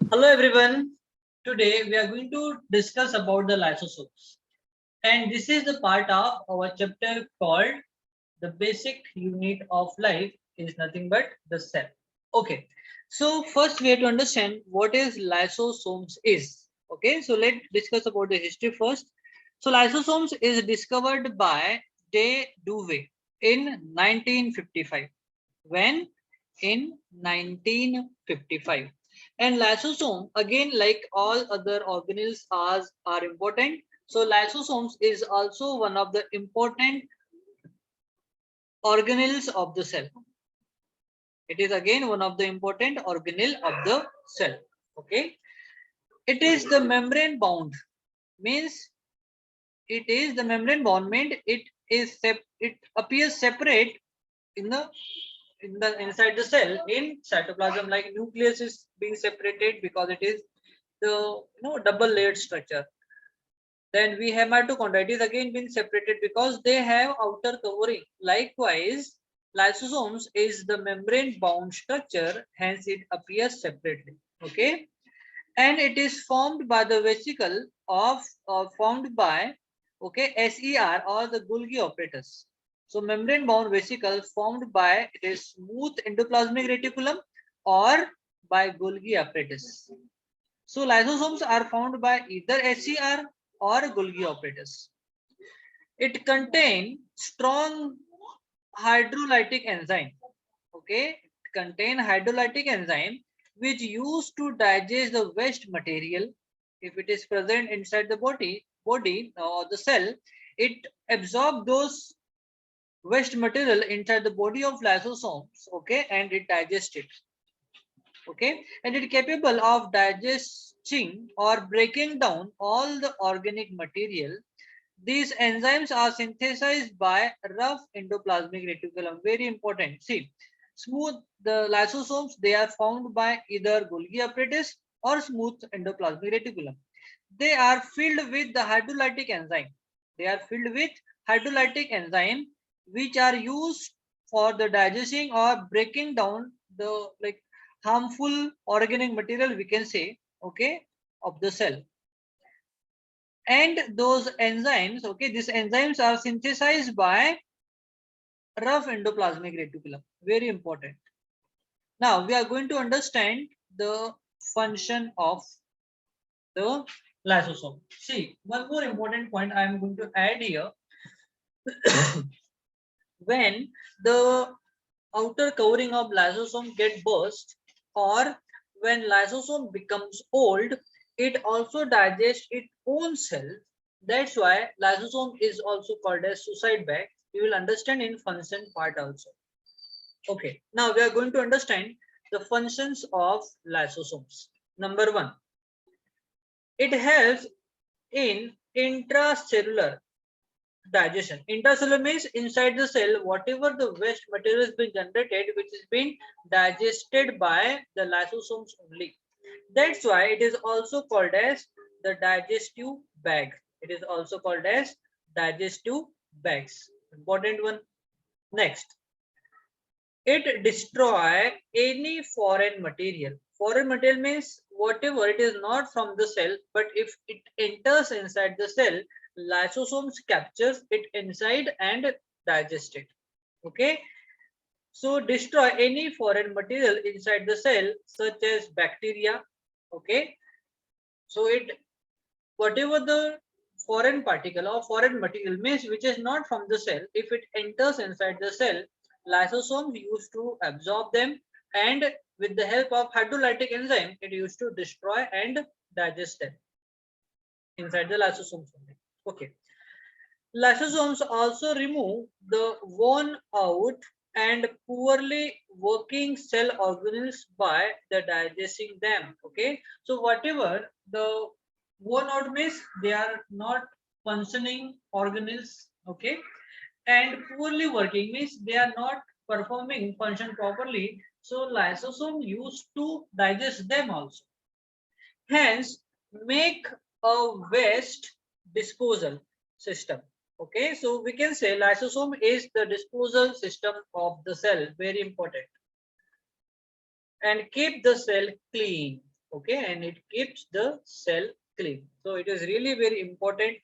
Hello everyone. Today we are going to discuss about the lysosomes. And this is the part of our chapter called the basic unit of life is nothing but the cell. Okay. So first we have to understand what is lysosomes is. Okay. So let's discuss about the history first. So lysosomes is discovered by De Duve in 1955. When? In 1955. And lysosome, again, like all other organelles are important. So lysosomes is also one of the important organelles of the cell. It is again one of the important organelle of the cell. Okay. It is the membrane bound, means it is the membrane bound means it appears separate in the inside the cell in cytoplasm, like nucleus is being separated because it is the double layered structure. Then we have mitochondria, it is again been separated because they have outer covering. Likewise, lysosomes is the membrane bound structure, hence it appears separately. Okay. And it is formed by the vesicle of formed by SER or the Golgi apparatus. So membrane bound vesicle formed by it is smooth endoplasmic reticulum or by Golgi apparatus. So lysosomes are found by either SER or Golgi apparatus. It contains strong hydrolytic enzyme. Okay, it contain hydrolytic enzyme which used to digest the waste material. If it is present inside the body or the cell, it absorb those waste material inside the body of lysosomes. Okay, and it digests it. Okay, and it capable of digesting or breaking down all the organic material. These enzymes are synthesized by rough endoplasmic reticulum. Very important. See, smooth the lysosomes, they are found by either Golgi apparatus or smooth endoplasmic reticulum. They are filled with the hydrolytic enzyme. They are filled with hydrolytic enzyme which are used for the digesting or breaking down the harmful organic material, we can say, okay, of the cell. And those enzymes, okay, these enzymes are synthesized by rough endoplasmic reticulum. Very important. Now we are going to understand the function of the lysosome. See, one more important point I am going to add here. When the outer covering of lysosome get burst, or when lysosome becomes old, it also digests its own cell. That's why lysosome is also called as suicide bag. You will understand in function part also. Okay, now we are going to understand the functions of lysosomes. Number one, it helps in intracellular digestion. Intracellular means inside the cell, whatever the waste material has been generated, which is being digested by the lysosomes only. That's why it is also called as the digestive bag. It is also called as digestive bags. Important one. Next, it destroy any foreign material. Foreign material means whatever it is not from the cell, but if it enters inside the cell, lysosomes captures it inside and digest it. Okay. So destroy any foreign material inside the cell, such as bacteria. Okay. So it whatever the foreign particle or foreign material means which is not from the cell, if it enters inside the cell, lysosomes used to absorb them, and with the help of hydrolytic enzyme it used to destroy and digest them inside the lysosomes only. Okay. Lysosomes also remove the worn out and poorly working cell organelles by the digesting them. Okay, so whatever the worn out means they are not functioning organelles. Okay, and poorly working means they are not performing function properly. So lysosome used to digest them also. Hence, make a waste disposal system. Okay, so we can say lysosome is the disposal system of the cell. Very important. And keep the cell clean. Okay, and it keeps the cell clean. So it is really very important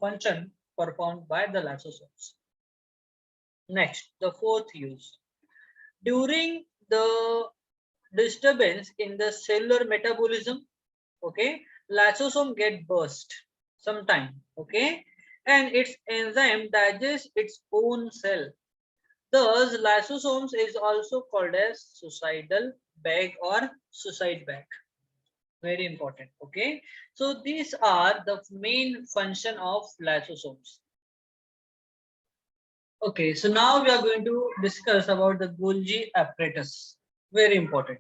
function performed by the lysosomes. Next, the fourth use. During the disturbance in the cellular metabolism, okay, lysosome get burst sometime, okay, and its enzyme digests its own cell. Thus, lysosomes is also called as suicidal bag or suicide bag. Very important. Okay, so these are the main function of lysosomes. Okay, so now we are going to discuss about the Golgi apparatus. Very important.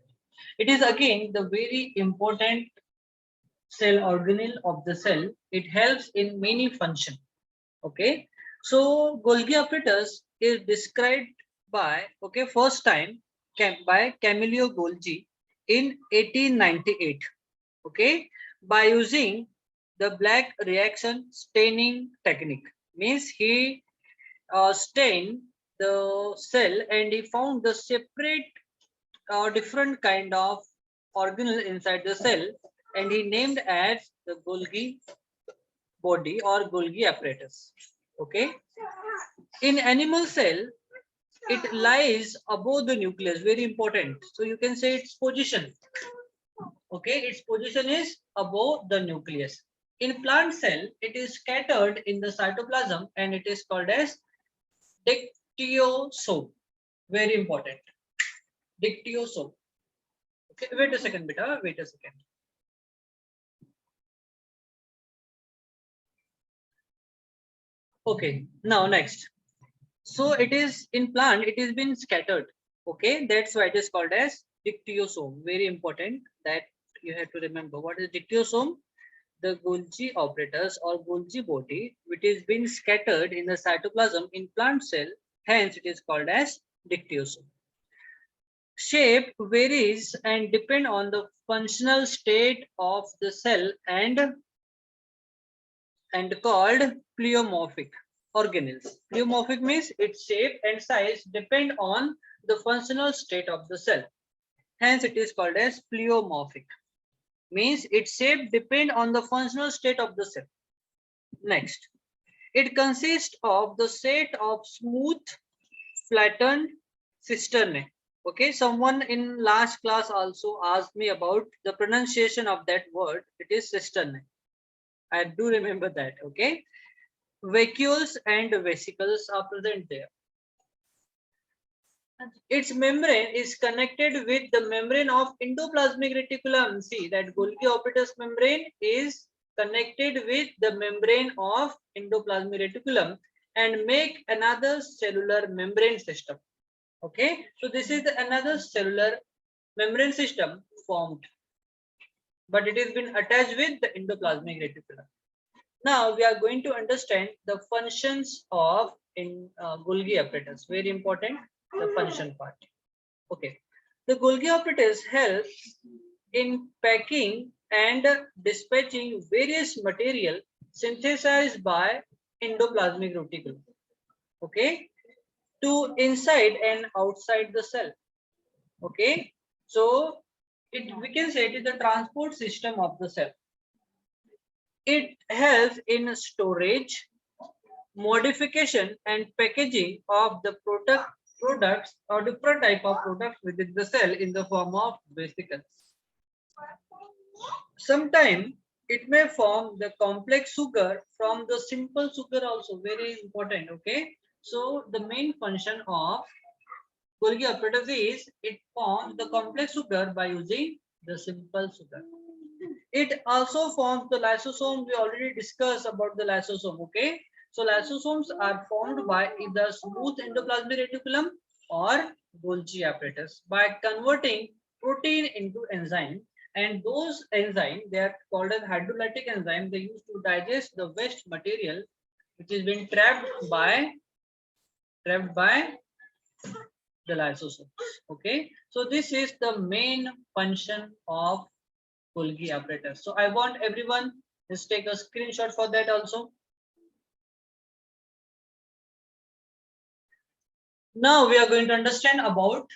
It is again the very important cell organelle of the cell. It helps in many functions. Okay, so Golgi apparatus is described by first time by Camillo Golgi in 1898. Okay, by using the black reaction staining technique. Means he stained the cell and he found the separate different kind of organelle inside the cell, and he named as the Golgi body or Golgi apparatus. Okay, in animal cell it lies above the nucleus. Very important. So you can say its position. Okay, its position is above the nucleus. In plant cell, it is scattered in the cytoplasm and it is called as dictyosome. Very important. Dictyosome. Okay, wait a second, beta. Wait a second. Okay, now next. So it is in plant, it has been scattered. Okay, that's why it is called as dictyosome. Very important that you have to remember. What is dictyosome? The Golgi apparatus or Golgi body, which is being scattered in the cytoplasm in plant cell. Hence, it is called as dictyosome. Shape varies and depend on the functional state of the cell and called pleomorphic organelles. Pleomorphic means its shape and size depend on the functional state of the cell. Hence, it is called as pleomorphic. Means its shape depend on the functional state of the cell. Next, it consists of the set of smooth, flattened cisternae. Okay, someone in last class also asked me about the pronunciation of that word. It is cisternae. I do remember that. Okay, vacuoles and vesicles are present there. Its membrane is connected with the membrane of endoplasmic reticulum. See that Golgi apparatus membrane is connected with the membrane of endoplasmic reticulum and make another cellular membrane system. Okay, so this is another cellular membrane system formed, but it has been attached with the endoplasmic reticulum. Now we are going to understand the functions of Golgi apparatus. Very important, the function part. Okay, the Golgi apparatus helps in packing and dispatching various material synthesized by endoplasmic reticulum. Okay, to inside and outside the cell. Okay, so we can say it is the transport system of the cell. It helps in storage, modification, and packaging of the products or different type of products within the cell in the form of vesicles. Sometimes it may form the complex sugar from the simple sugar also. Very important. Okay, so the main function of Golgi apparatus is it forms the complex sugar by using the simple sugar. It also forms the lysosome. We already discussed about the lysosome. Okay, so lysosomes are formed by either smooth endoplasmic reticulum or Golgi apparatus by converting protein into enzyme, and those enzymes, they are called as hydrolytic enzymes. They used to digest the waste material which is being trapped by the lysosomes. Okay, so this is the main function of Golgi apparatus. So I want everyone just take a screenshot for that also. Now we are going to understand about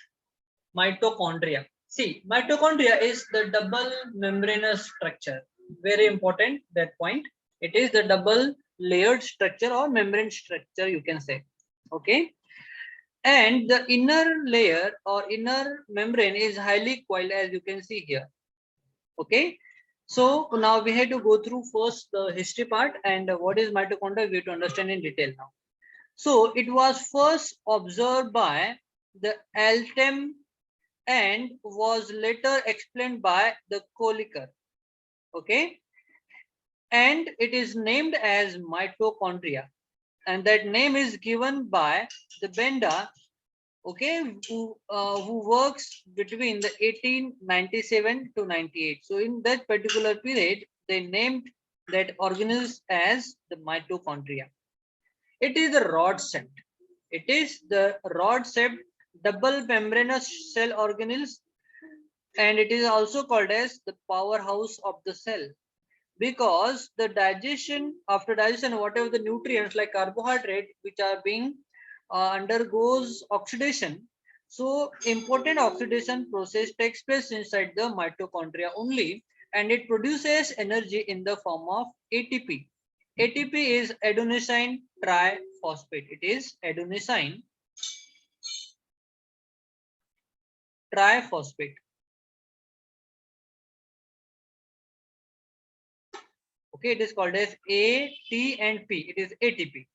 mitochondria. See, mitochondria is the double membranous structure. Very important that point. It is the double layered structure or membrane structure, you can say. Okay. And the inner layer or inner membrane is highly coiled, as you can see here. Okay. So now we have to go through first the history part and what is mitochondria we have to understand in detail now. So it was first observed by the Altem and was later explained by the Kolliker. Okay. And it is named as mitochondria. And that name is given by the Benda, okay, who works between the 1897 to 98. So in that particular period, they named that organelles as the mitochondria. It is the rod-shaped. It is the rod-shaped double membranous cell organelles, and it is also called as the powerhouse of the cell, because the digestion, after digestion, whatever the nutrients like carbohydrate which are being undergoes oxidation, so important oxidation process takes place inside the mitochondria only, and it produces energy in the form of ATP. ATP is adenosine triphosphate. It is adenosine triphosphate. Okay, it is called as A, T, and P. It is ATP.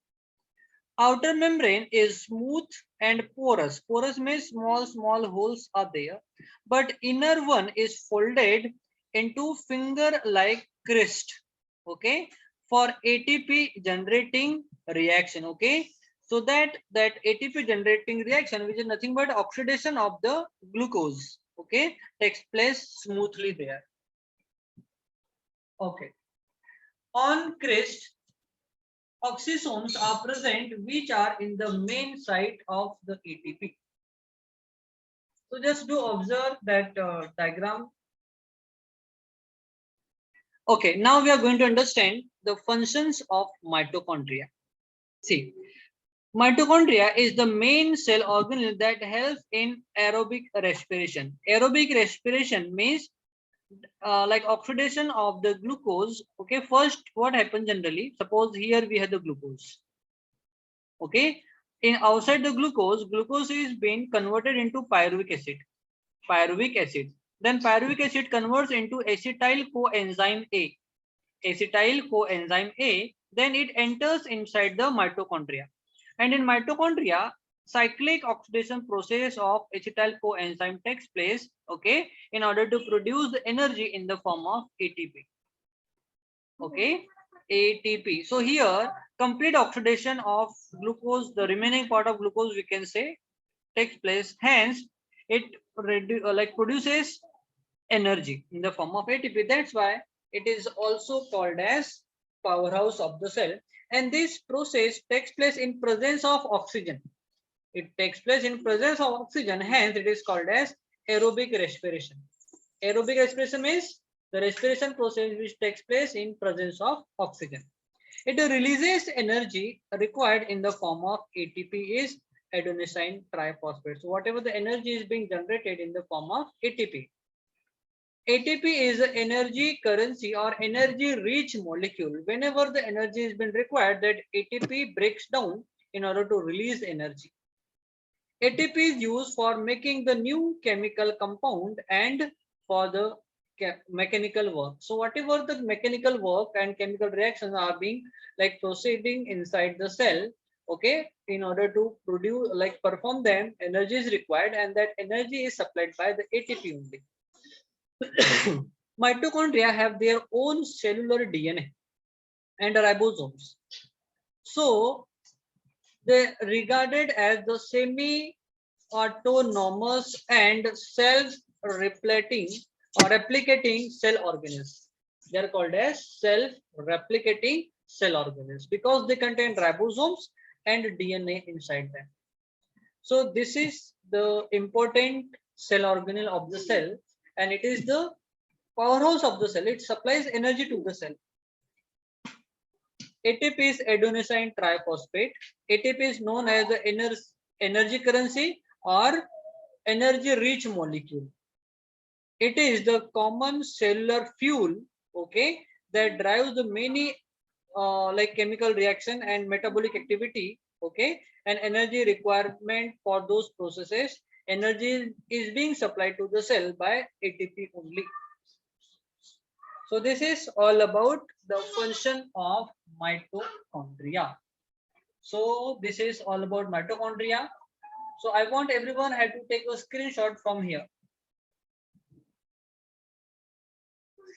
Outer membrane is smooth and porous. Porous means small holes are there, but inner one is folded into finger-like crest. Okay, for ATP generating reaction. Okay, so that ATP generating reaction, which is nothing but oxidation of the glucose. Okay, takes place smoothly there. Okay, on crest, oxysomes are present which are in the main site of the ATP. So just do observe that diagram. Okay, now we are going to understand the functions of mitochondria. See, mitochondria is the main cell organelle that helps in aerobic respiration. Aerobic respiration means like oxidation of the glucose. Okay, first what happens generally, suppose here we have the glucose. Okay, in outside the glucose is being converted into pyruvic acid. Then pyruvic acid converts into acetyl coenzyme A. Then it enters inside the mitochondria, and in mitochondria cyclic oxidation process of acetyl coenzyme takes place, okay, in order to produce the energy in the form of ATP. Okay, ATP. So here complete oxidation of glucose, the remaining part of glucose we can say takes place. Hence, it produces energy in the form of ATP. That's why it is also called as powerhouse of the cell. And this process takes place in presence of oxygen. It takes place in presence of oxygen. Hence, it is called as aerobic respiration. Aerobic respiration means the respiration process which takes place in presence of oxygen. It releases energy required in the form of ATP is adenosine triphosphate. So whatever the energy is being generated in the form of ATP. ATP is an energy currency or energy rich molecule. Whenever the energy is been required, that ATP breaks down in order to release energy. ATP is used for making the new chemical compound and for the mechanical work. So whatever the mechanical work and chemical reactions are being like proceeding inside the cell, okay, in order to produce like perform them, energy is required, and that energy is supplied by the ATP only. Mitochondria have their own cellular DNA and ribosomes. So they regarded as the semi-autonomous and self-replicating cell organelles. They are called as self-replicating cell organelles because they contain ribosomes and DNA inside them. So this is the important cell organelle of the cell, and it is the powerhouse of the cell. It supplies energy to the cell. ATP is adenosine triphosphate. ATP is known as the energy currency or energy rich molecule. It is the common cellular fuel, okay, that drives the many like chemical reaction and metabolic activity, okay, and energy requirement for those processes. Energy is being supplied to the cell by ATP only. So this is all about the function of mitochondria. So this is all about mitochondria. So I want everyone had to take a screenshot from here.